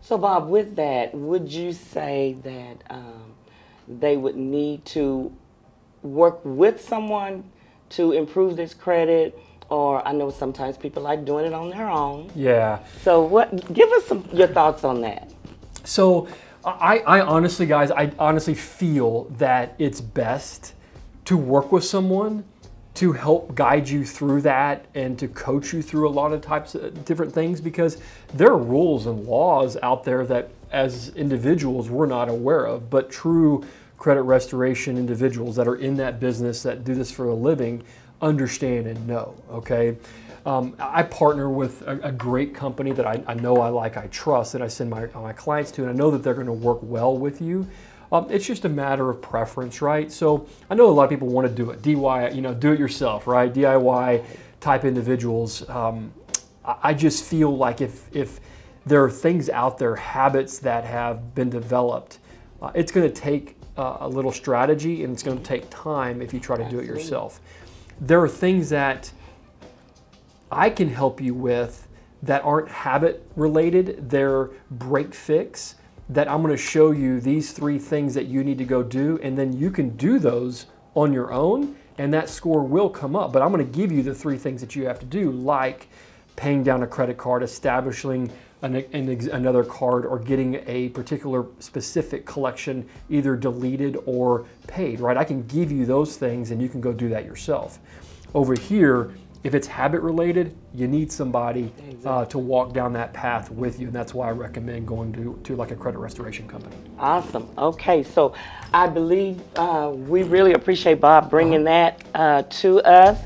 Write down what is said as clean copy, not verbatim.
So, Bob, with that, would you say that they would need to work with someone to improve this credit? Or I know sometimes people like doing it on their own. Yeah. So, give us your thoughts on that. So, I honestly, guys, I honestly feel that it's best to work with someone to help guide you through that and to coach you through a lot of types of different things, because there are rules and laws out there that as individuals we're not aware of, but true credit restoration individuals that are in that business, that do this for a living, understand and know, okay? I partner with a great company that I know, I like, I trust, that I send my clients to, and I know that they're gonna work well with you. It's just a matter of preference, right? So I know a lot of people want to do it, DIY, do it yourself, right? DIY type individuals. I just feel like if there are things out there, habits that have been developed, it's going to take a little strategy, and it's going to take time if you try to do it yourself. There are things that I can help you with that aren't habit related. They're break fix, that I'm going to show you these 3 things that you need to go do, and then you can do those on your own, and that score will come up. But I'm going to give you the 3 things that you have to do, like paying down a credit card, establishing another card, or getting a particular specific collection either deleted or paid, right? I can give you those things, and you can go do that yourself. Over here, if it's habit related, you need somebody to walk down that path with you, and that's why I recommend going to like a credit restoration company. Awesome. Okay, so I believe we really appreciate Bob bringing that to us.